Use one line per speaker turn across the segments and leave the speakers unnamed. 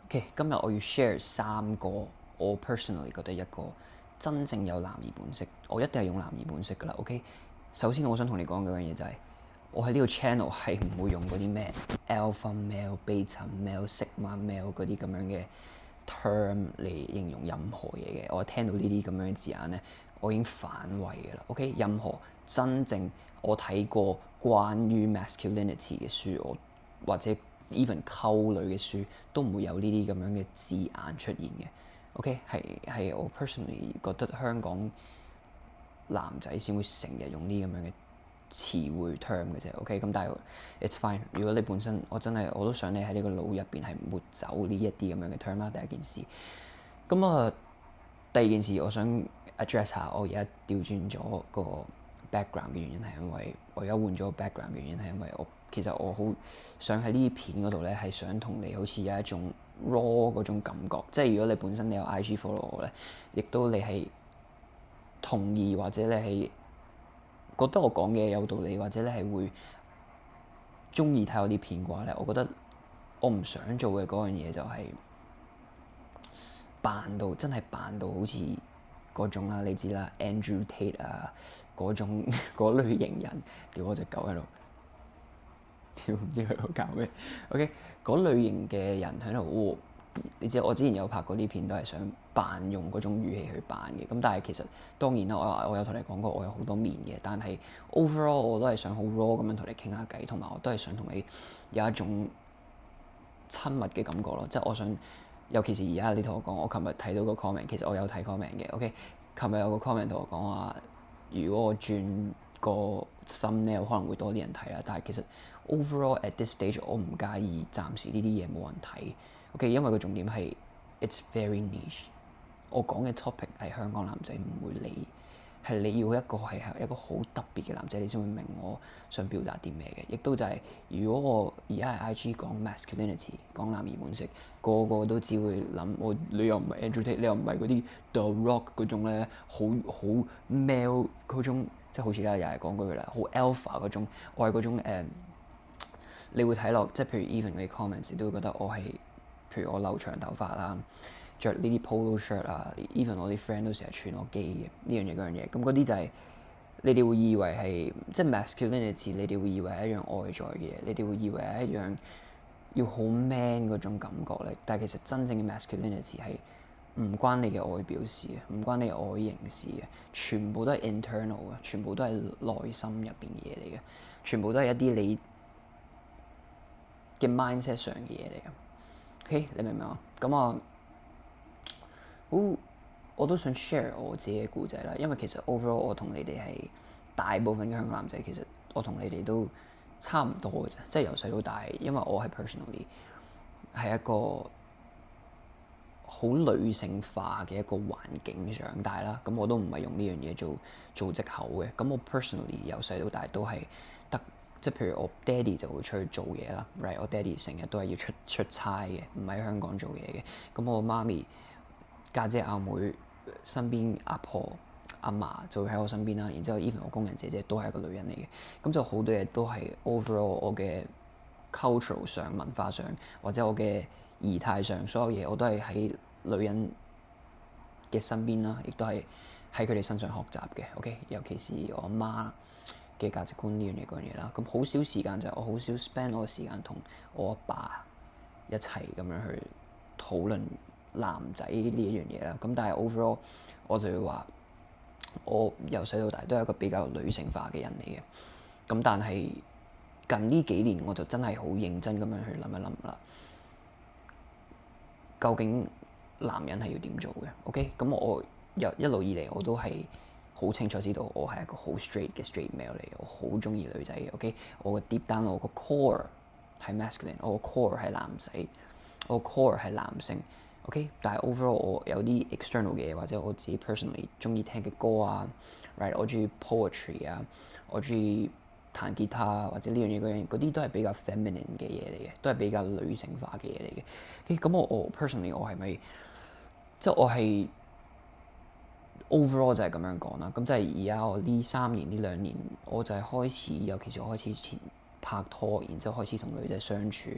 OK，今日我要 share 3個我 personally 覺得一個真正有男兒本色，我一定係用男兒本色㗎啦。OK，首先我想同你講嗰樣嘢就係、我喺呢個 channel 係唔會用嗰啲咩 alpha male、beta male、sigma male 嗰啲咁樣嘅 term 嚟形容任何嘢嘅。我聽到呢啲咁樣嘅字眼咧，我已經反胃㗎啦。OK，任何真正我睇過關於 masculinity 嘅書，我或者 even 溝女嘅書都唔會有呢啲咁樣嘅字眼出現嘅。OK，係我 personally 覺得香港男仔先會成日用呢啲咁樣嘅詞彙 term 嘅啫。OK，咁但係 it's fine。如果你本身我都想你喺呢個腦入邊係抹走呢一啲咁樣嘅 term 啦。第一件事，咁第二件事我想 address 下，我而家調轉咗個 background 嘅原因係因為我而家換咗個 background 嘅原因係因為其實我好想喺呢啲片嗰度咧係想同你好似有一種 raw 嗰種感覺，即係如果你本身你有 IG follow 我咧，亦都你係同意或者你係覺得我講嘅嘢有道理，或者你係會中意睇我啲片嘅話咧，我覺得我唔想做嘅嗰樣嘢就係真係扮到好似嗰種啦，你知啦 Andrew Tate 啊嗰種嗰類型人，屌我隻狗喺度，屌唔知佢喺度搞咩 ？OK， 嗰類型嘅人喺度，你知我之前有拍過啲片都係想扮用嗰種語氣去扮嘅，咁但係其實當然啦，我有同你講過我有好多面嘅，但係 overall 我都係想好 raw 咁樣同你傾下偈，同埋我都係想同你有一種親密嘅感覺咯，即係我想。尤其是而家你同我講，我琴日睇到個 comment， 其實我有睇 comment 嘅。OK， 琴日有個 comment 同我講話，如果我轉個 thumbnail 可能會多啲人睇啦。但係其實 overall at this stage 我唔介意，暫時呢啲嘢冇人睇。OK，因為個重點係 it's very niche。我講嘅 topic 係香港男仔唔會理，係你要一個係一個好特別嘅男仔，你先會明我想表達啲咩嘅。亦都就係、如果我而家係 IG 講 masculinity 講男兒本色，個個都只會諗你又唔係 Andrew Tate，你又唔係嗰啲 The Rock 嗰種咧，好 male 嗰種，即係好似啦，又係講句啦，好 alpha 嗰種。我係嗰種你會睇落，即係譬如 even 嗰啲 comments，你都會覺得我係，譬如我留長頭髮啦，着呢啲 polo shirt 啊 ，even 我啲 friend 都成日串我 gay 嘅呢樣嘢嗰樣嘢。咁嗰啲就係、你哋會以為係即係 masculinity，你哋會以為係一樣外在嘅嘢，你哋會以為係一樣要好 man 嗰種感覺咧。但係其實真正嘅 masculinity 係唔關你嘅外表事嘅，唔關你嘅外形事嘅，全部都係 internal 嘅，全部都係內心入邊嘅嘢嚟嘅，全部都係一啲你嘅 mindset 上嘅嘢嚟嘅。OK， 你明唔明啊？咁我都想 share 我自己嘅故仔啦，因為其實 overall 我同你哋係大部分嘅香港男仔，其實我同你哋都差唔多嘅啫，即係由細到大，因為我係 personally 係一個好女性化嘅一個環境長大啦，咁我都唔係用呢樣嘢做藉口嘅。咁我 personally 由細到大都係得，即係譬如我爹哋就會出去做嘢啦 ，right？ 我爹哋成日都係要出差嘅，唔喺香港做嘢嘅。咁我媽咪、家姐、阿妹身邊阿婆、阿嫲就會喺我身邊啦。然之後 even 我工人姐姐都係一個女人嚟嘅，咁就好多嘢都係 overall 我嘅 cultural 上、文化上或者我嘅儀態上，所有嘢我都係喺女人嘅身邊啦，亦都係喺佢哋身上學習嘅。OK， 尤其是我阿媽嘅價值觀呢樣嘢嗰樣嘢啦。咁好少時間就係我好少 spend 我嘅時間同我阿爸一齊咁樣去討論男仔呢一樣嘢啦。咁但係 overall 我就會話我由細到大都係一個比較女性化嘅人嚟嘅。咁但係近呢幾年我就真係好認真咁樣去諗一諗啦，究竟男人係要點做嘅 ？OK， 咁我一路以嚟我都係好清楚知道我係一個好 straight 嘅 straight male 嚟嘅，我好中意女仔嘅。OK， 我個 deep down 我個 core 係 masculine，我個 core 係男仔，我個 core 係男性。OK， 但係 overall 我有啲 external 嘅嘢，或者我自己 personally 中意聽嘅歌啊 ，right， 我中意 poetry 啊，我中意彈吉他啊，或者呢樣嘢嗰樣嗰啲都係比較 feminine 嘅嘢嚟嘅，都係比較女性化嘅嘢嚟嘅。咁我 personally 我係咪即係我係 overall 就係咁樣講啦。咁即係而家我呢3年呢2年，我就係開始，尤其是我開始前拍拖，然之後開始同女仔相處，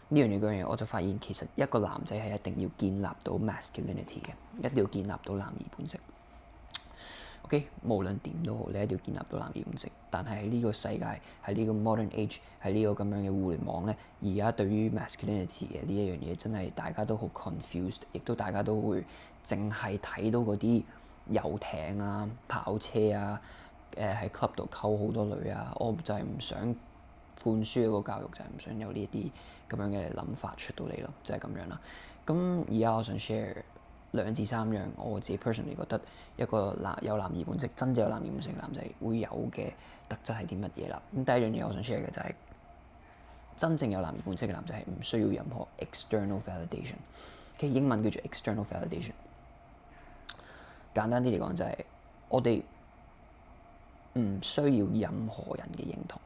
呢樣嘢嗰樣嘢，我就發現其實一個男仔係一定要建立到 masculinity 嘅，一定要建立到男兒本色。OK，無論點都好，你一定要建立到男兒本色。但係喺呢個世界，喺呢個 modern age，喺呢個咁樣嘅互聯網咧，而家對於 masculinity 嘅呢一樣嘢，真係大家都好 confused，亦都大家都會淨係睇到嗰啲遊艇啊、跑車啊、喺 club 度溝好多女啊，我就係唔想灌輸一個教育，就係唔想有呢一啲咁樣嘅諗法出到嚟咯，就係咁樣啦。咁而家我想 share 2至3樣我自己 personally 覺得一個有男兒本色、真正有男兒本色嘅男仔會有嘅特質係啲乜嘢啦？咁第一樣嘢我想 share 嘅就係真正有男兒本色嘅男仔係唔需要任何 external validation。嘅英文叫做 external validation。簡單啲嚟講就係我哋唔需要任何人嘅認同。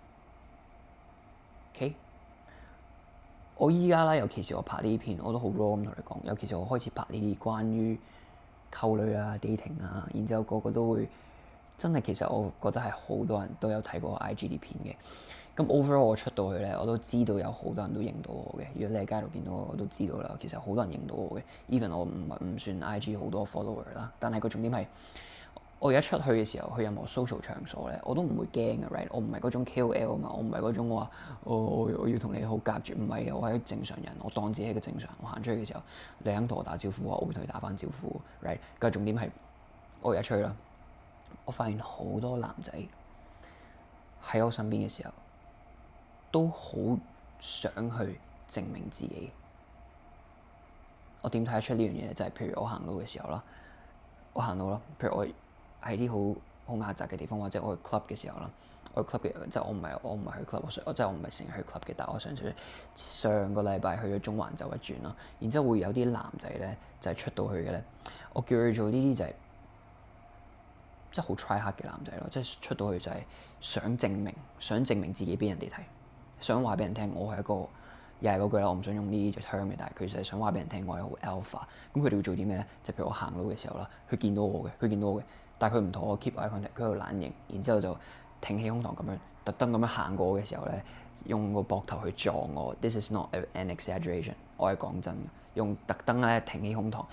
OK，我依家啦，尤其是我拍呢啲片，我都好 raw 咁同你講。尤其是我開始拍呢啲關於溝女啊、dating 啊，然之後個個都會真係，其實我覺得係好多人都有睇過 IG 啲片嘅。咁 overall 我出到去咧，我都知道有好多人都認到我嘅。如果你喺街度見到我都知道啦。其實好多人認到我嘅，even 我唔算 IG 好多 follower 啦。但係個重點係，我而家出去嘅時候，去任何 social 場所咧，我都唔會驚嘅 ，right？我唔係嗰種 KOL 啊嘛，我唔係嗰種話我要同你好隔絕，唔係，我係一個正常人，我當自己係一個正常人。我行出去嘅時候，你肯同我打招呼啊，我會同你打翻招呼，right？但係重點係，我而家出去啦，我發現好多男仔喺我身邊嘅時候，都好想去證明自己。我點睇得出呢樣嘢咧？就係譬如我行路嘅時候啦，我行路啦，譬如我喺啲好狹窄嘅地方，或者我去 club 嘅時候啦，我去 club 嘅即係我唔係去 club，即係我唔係成日去 club 嘅，但係我上個禮拜去咗中環走一轉啦，然之後會有啲男仔咧就係出到去嘅咧，我叫佢做呢啲就係即係好 try hard 嘅男仔咯，即係出到去就係想證明自己俾人哋睇，想話俾人聽我係一個。又係嗰句啦，我唔想用呢啲 term 嘅，但係佢就係想話俾人聽我係好 alpha。咁佢哋會做啲咩咧？就譬如我行路嘅時候啦，佢見到我嘅，但係佢唔同我 keep eye contact，佢喺度懶型，然之後就挺起胸膛咁樣，特登咁樣行過我嘅時候咧，用個膊頭去撞我。This is not an exaggeration，我係講真嘅，用特登咧挺起胸膛，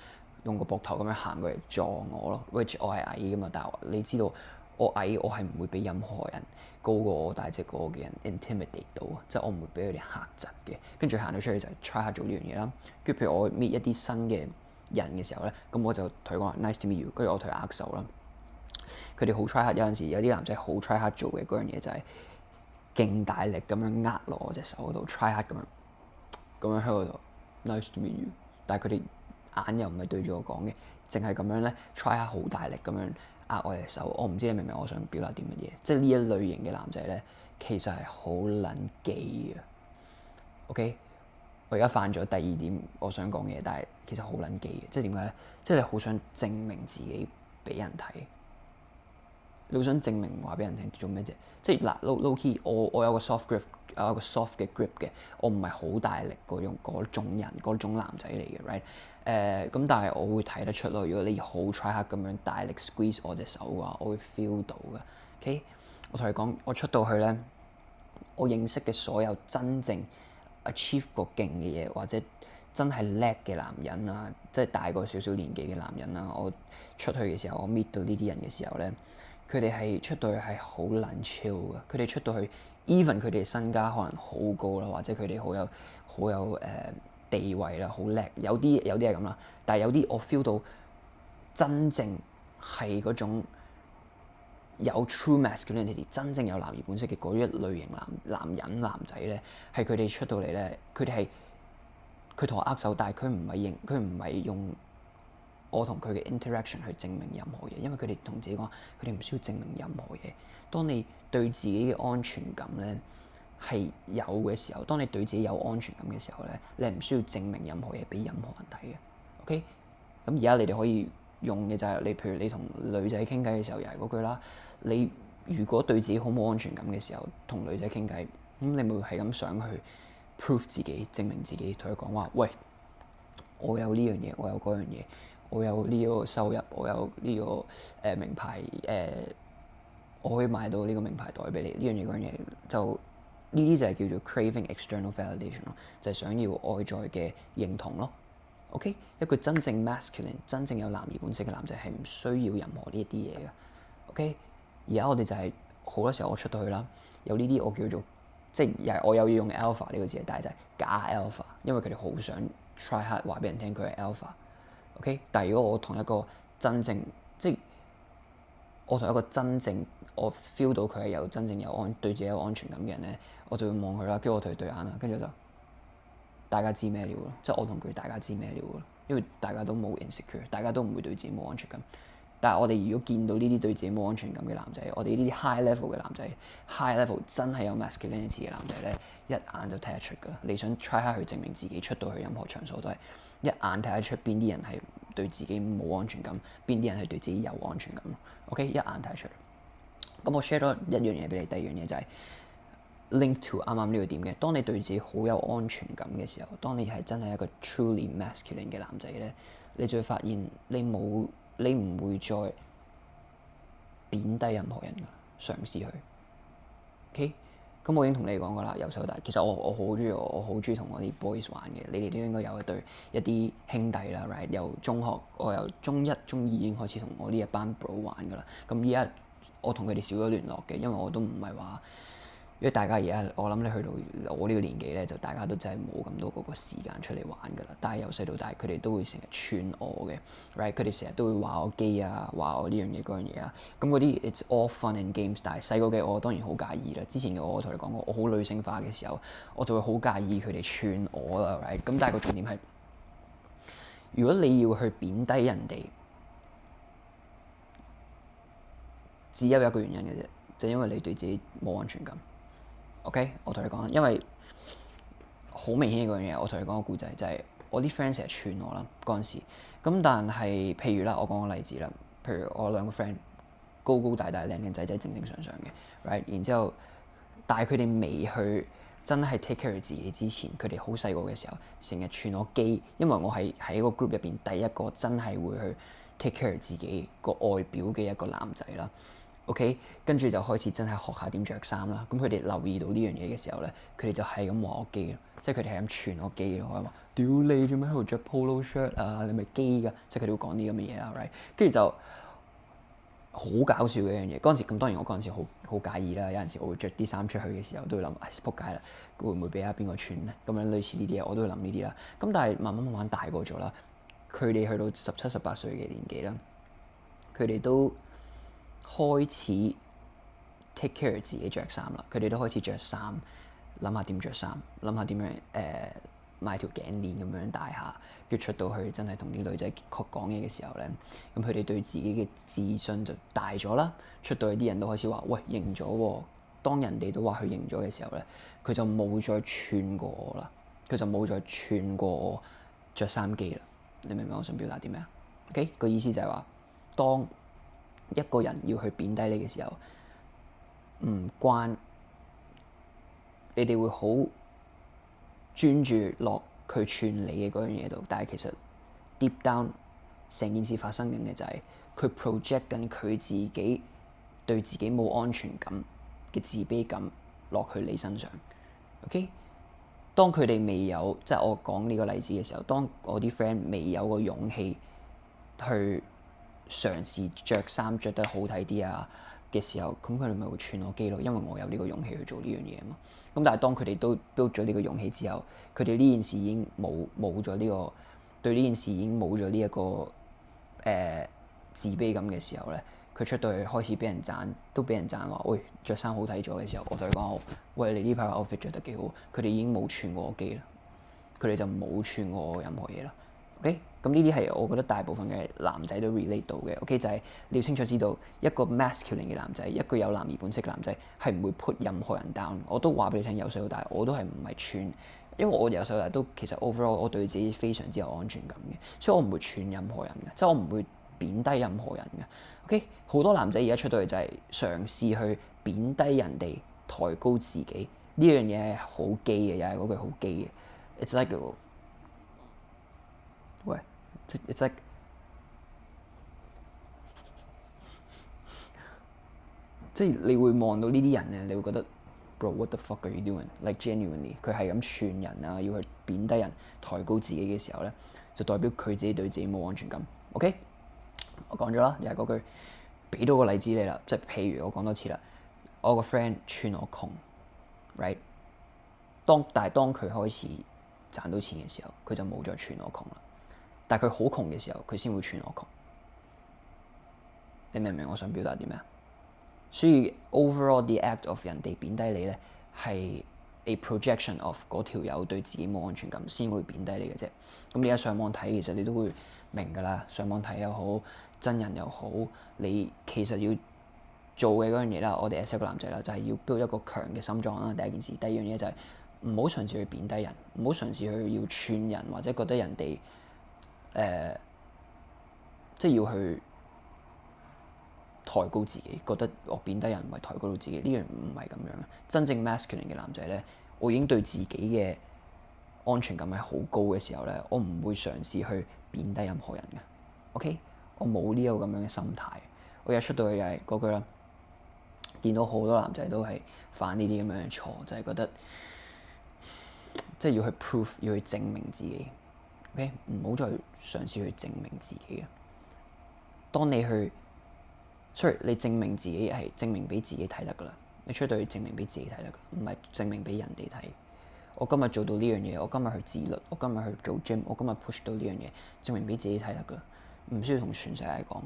用個膊頭咁樣行過嚟撞我咯。which 我係矮噶嘛，但係你知道我矮，我係唔會俾任何人高過我大隻過我嘅人 intimidate 到，即係我唔會俾佢哋嚇窒嘅。跟住行到出去就 try 下做呢樣嘢啦。跟住譬如我 meet 一啲新嘅人嘅時候咧，咁我就同佢講話 nice to meet you，跟住我同佢握手啦。佢哋好 try 下，有陣時有啲男仔好 try 下做嘅嗰樣嘢就係勁大力咁樣握落我隻手度 try 下咁樣喺度 nice to meet you， 但係佢哋眼又唔係對住我講嘅，淨係咁樣咧 try 下好大力咁樣握我隻手。我唔知你明唔明我想表達啲乜嘢？即係呢一類型嘅男仔咧，其實係好撚基嘅。OK，我而家犯咗第二點我想講嘅嘢，但係其實好撚基嘅。即係點解咧？即係你好想證明自己俾人睇，你好想證明話俾人聽做咩啫？即係嗱 low key，我有個 soft grip， 有個 soft 嘅 grip 嘅，我唔係好大力嗰種人，嗰種男仔嚟嘅 right？咁但係我會睇得出咯。如果你好 try hard 咁樣大力 squeeze 我隻手嘅話，我會 feel 到嘅。OK，我同你講，我出到去咧，我認識嘅所有真正 achieve 過勁嘅嘢，或者真係叻嘅男人啊，即係大過少少年紀嘅男人啊，我出去嘅時候，我 meet 到呢啲人嘅時候咧，佢哋係出到去係好撚 chill 嘅。佢哋出到去 even 佢哋身家可能好高啦，或者佢哋好有地位啦，好叻。有啲係咁啦，但係有啲我 feel 到真正係嗰種有 true masculinity， 真正有男兒本色嘅嗰一類型男仔咧，係佢哋出到嚟咧，佢同我握手，但係佢唔係用我同佢嘅 interaction 去證明任何嘢，因為佢哋同自己講，佢哋唔需要證明任何嘢。當你對自己嘅安全感咧係有嘅時候，當你對自己有安全感嘅時候咧，你係唔需要證明任何嘢俾任何人睇嘅。OK，咁而家你哋可以用嘅就係譬如你同女仔傾偈嘅時候，又係嗰句啦。你如果對自己好冇安全感嘅時候，同女仔傾偈，咁你咪係咁想去 prove 自己，證明自己，同佢講話，喂，我有呢樣嘢，我有嗰樣嘢，我有呢個收入，我有呢個名牌我可以買到呢個名牌袋俾你。呢樣嘢嗰樣嘢就呢啲就係叫做 craving external validation 咯，就係想要外在嘅認同咯。OK， 一個真正 masculine、真正有男兒本色嘅男仔係唔需要任何呢一啲嘢嘅。OK， 而家我哋就係、好多時候我出到去啦，有呢啲我叫做即係又係我又要用 alpha 呢個字，但係就係假 alpha，因為佢哋好想 try hard 話俾人聽佢係 alpha。OK， 但係如果我同一個真正即係我同一個真正我 feel 到佢係有真正有對自己有安全感嘅人咧，我就會望佢啦，跟住我同佢對眼啦，跟住就大家知咩料咯，即係我同佢大家知咩料咯，因為大家都冇 insecure， 大家都唔會對自己冇安全感。但係我哋如果見到呢啲對自己冇安全感嘅男仔，我哋呢啲 high level 嘅男仔 ，high level 真係有 masculinity 嘅男仔咧，一眼就睇得出㗎。你想 try 下去證明自己出到去任何場所都係一眼睇得出邊啲人係對自己冇安全感，邊啲人係對自己有安全感。OK， 一眼睇得出。咁我 share 多一樣嘢俾你，第二樣嘢就係 link to 啱啱呢個點嘅。當你對自己好有安全感嘅時候，當你係真係一個 truly masculine 嘅男仔咧，你就會發現你唔會再貶低任何人㗎，嘗試去。OK，咁我已經同你講過啦，由細到大，其實我好中意同我啲 boys 玩嘅。你哋都應該有一啲兄弟啦 ，right？ 由中學，我由中一、中二已經開始同我呢一班 bro 玩㗎啦。咁依家我同佢哋少咗聯絡嘅，因為我都唔係話。因為大家而家我諗你去到我呢個年紀咧，就大家都真係冇咁多嗰個時間出嚟玩㗎啦。但係由細到大，佢哋都會成日串我嘅 ，right？ 佢哋成日都會話我基啊，話我呢樣嘢嗰樣嘢啊。咁嗰啲 it's all fun and games，但係細個嘅我當然好介意啦。之前嘅我同你講過，我好女性化嘅時候，我就會好介意佢哋串我啦，right？咁但係個重點係，如果你要去貶低人哋，只有一個原因嘅啫，就因為你對自己冇安全感。OK， 我同你講，因為好明顯嗰樣嘢，我同你講個故仔就係、我啲 friend 成日串我啦嗰陣時，咁但係譬如啦，我講個例子啦，譬如我兩個 friend 高高大大、靚靚仔仔、正正常常嘅 ，right， 然之後，但係佢哋未去真係 take care 自己之前，佢哋好細個嘅時候，成日串我基，因為我係喺個 group 入邊第一個真係會去 take care 自己個外表嘅一個男仔啦。OK， 跟住就開始真係學下點着衫啦。咁佢哋留意到呢樣嘢嘅時候咧，佢哋就係咁話我基咯，即係佢哋係咁串我基咯。我話：屌你做咩喺度着 polo shirt 啊？你咪基㗎！即係佢哋會講啲咁嘅嘢啦，right？跟住就好搞笑嘅一樣嘢。嗰陣時咁當然我嗰陣時好介意啦。有陣時我會着啲衫出去嘅時候都會諗：仆街啦，會唔會俾邊個串咧？咁樣類似呢啲嘢我都會諗呢啲啦。咁但係慢慢大個咗啦，佢哋去到17、18歲嘅年紀啦，佢哋都開始 take care 自己着衫啦，佢哋都開始着衫，諗下點着衫，諗下點樣買條頸鏈咁樣戴下，跟住出到去真係同啲女仔講嘢嘅時候咧，咁佢哋對自己嘅自信就大咗啦。出到去啲人都開始話：喂，認咗喎！當人哋都話佢認咗嘅時候咧，佢就冇再串過我啦，佢就冇再串過我着衫機啦。你明唔明我想表達啲咩啊？OK，個意思就係話，當一個人要去貶低你嘅時候，唔關你哋會好專注落佢串你嘅嗰樣嘢度，但係其實 deep down 成件事發生緊嘅就係佢 project 緊佢自己對自己冇安全感嘅自卑感落去你身上。OK，當佢哋未有，即係我講呢個例子嘅時候，當我啲 friend 未有個勇氣去嘗試着衫着得好睇啲啊嘅時候，咁佢哋咪會串我基咯，因為我有呢個勇氣去做呢樣嘢啊嘛。咁但係當佢哋都 build 咗呢個勇氣之後，佢哋呢件事已經冇咗呢個對呢件事已經冇咗呢一個自卑感嘅時候咧，佢出到去開始俾人讚，都俾人讚話：喂，着衫好睇咗嘅時候，我同佢講：喂，你呢排嘅 outfit 着得幾好。佢哋已經冇串過我基啦，佢哋就冇串過我任何嘢啦。OK，咁呢啲係我覺得大部分嘅男仔都 relate 到嘅。OK，就係你要清楚知道一個 masculine 嘅男仔，一個有男兒本色嘅男仔係唔會 put 任何人 down。我都話俾你聽，由細到大我都係唔係串，因為我由細到大都其實 overall 我對自己非常之有安全感嘅，所以我唔會串任何人嘅，即係我唔會貶低任何人嘅。OK，好多男仔而家出到去就係嘗試去貶低人哋，抬高自己，呢樣嘢係好基嘅，又係嗰句好基嘅。It's like 喂，it's like 即係你會望到呢啲人咧，你會覺得 bro what the fuck are you doing like genuinely 佢係咁串人啊，要去貶低人抬高自己嘅時候咧，就代表佢自己對自己冇安全感。 OK， 我講咗啦，又係嗰句，俾到個例子你啦，即係譬如我講多次啦，我個 friend 串我窮 right， 但係當佢開始賺到錢嘅時候，佢就冇再串我窮啦。但係佢好窮嘅時候，佢先會串我窮。你明唔明我想表達啲咩啊？所以 overall the act of 人哋貶低你咧，係 a projection of 嗰條友對自己冇安全感先會貶低你嘅啫。咁你而家上網睇，其實你都會明㗎啦。上網睇又好，真人又好，你其實要做嘅嗰樣嘢啦，我哋 as 一個男仔啦，就係要 build 一個強嘅心臟啦。第一件事，第二樣嘢就係唔好嘗試去貶低人，唔好嘗試去要串人或者覺得人哋即係要去抬高自己，覺得我貶低人唔係抬高到自己，呢樣唔係咁樣嘅。真正 masculine 嘅男仔咧，我已經對自己嘅安全感係好高嘅時候咧，我唔會嘗試去貶低任何人嘅。OK， 我冇呢個咁樣嘅心態。我一出到去又係嗰句啦，見到好多男仔都係犯呢啲咁樣嘅錯，就係覺得即係要去 prove， 要去證明自己。OK， 唔好再嘗試去證明自己啦。當你去你證明自己係證明俾自己睇得噶啦，你出到去證明俾自己睇得噶，唔係證明俾人哋睇。我今日做到呢樣嘢，我今日去自律，我今日去做 gym， 我今日 push 到呢樣嘢，證明俾自己睇得噶，唔需要同全世界講。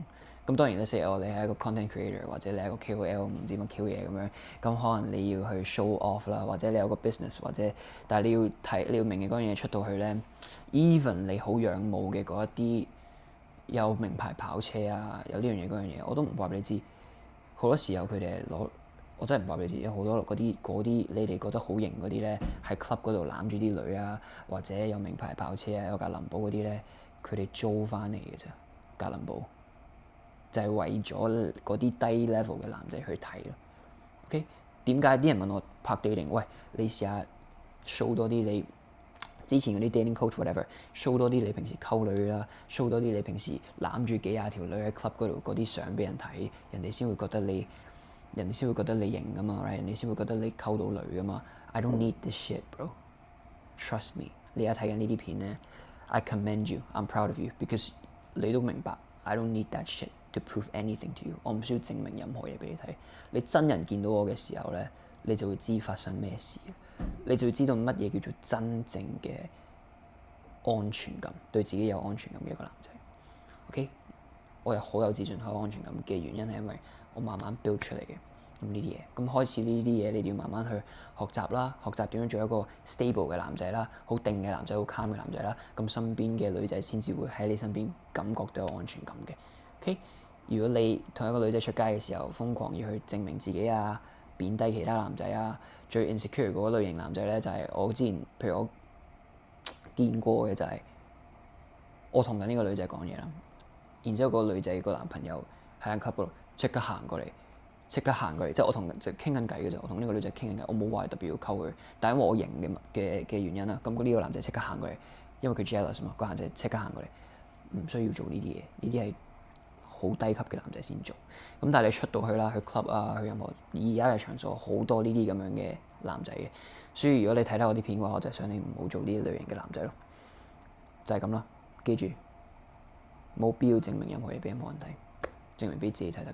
咁當然咧，譬如你係一個 content creator 或者你係一個 KOL 唔知乜 Q 嘢咁樣，咁可能你要去 show off 啦，或者你有個 business 或者，但係你要明嘅嗰樣嘢出到去咧 ，even 你好仰慕嘅嗰一啲有名牌跑車啊，有呢樣嘢嗰樣嘢，我都唔話俾你知。好多時候佢哋係攞，我真係唔話俾你知，有好多嗰啲你哋覺得好型嗰啲咧，喺 club 嗰度攬住啲女啊，或者有名牌跑車啊，有架林寶嗰啲咧，佢哋租翻嚟嘅啫，架林寶就係為咗嗰啲低 level 嘅男仔去睇咯。OK， 點解啲人問我拍 dating？ 喂，你試下 show 多啲你之前嗰啲 dating coach whatever，show 多啲你平時溝女啦，show 多啲你平時攬住幾廿條女喺 club 嗰度嗰啲相俾人睇，人哋先會覺得你型噶嘛， right？ 人哋先會覺得你溝到女噶嘛。I don't need this shit, bro. Trust me。你而家睇緊呢啲片咧 ，I commend you. I'm proud of you because 你都明白 I don't need that shit to prove anything to you。我唔需要證明任何嘢俾你睇。你真人見到我嘅時候咧，你就會知發生咩事。你就會知道乜嘢叫做真正嘅安全感，對自己有安全感嘅一個男仔。OK， 我有好有自信、好有安全感嘅原因係因為我慢慢 build 出嚟嘅。咁呢啲嘢，咁開始呢啲嘢，你哋要慢慢去學習啦，學習點樣做一個 stable 嘅男仔啦，好定嘅男仔，好 calm 嘅男仔啦。咁身邊嘅女仔先至會喺你身邊感覺到有安全感嘅。OK， 如果你同一個女仔出街嘅時候，瘋狂要去證明自己啊，貶低其他男仔啊，最 insecure 嗰類型男仔咧，就係我之前譬如我見過嘅就係我同緊呢個女仔講嘢啦，然之後個女仔個男朋友喺間 club 度即刻行過嚟，即係我同就傾緊偈嘅啫。我同呢個女仔傾緊偈，我冇話特別要溝佢，但係因為我型嘅原因啦，咁呢個男仔即刻行過嚟，因為佢 jealous 嘛，個男仔即刻行過嚟，唔需要做呢啲嘢，呢啲係好低級嘅男仔先做。咁但係你出到去啦，去 club 啊，去任何而家嘅場所，好多呢啲咁樣嘅男仔嘅。所以如果你睇到我啲片嘅話，我就想你唔好做呢類型嘅男仔咯，就係咁啦。記住，冇必要證明任何嘢俾任何人睇，證明俾自己睇得。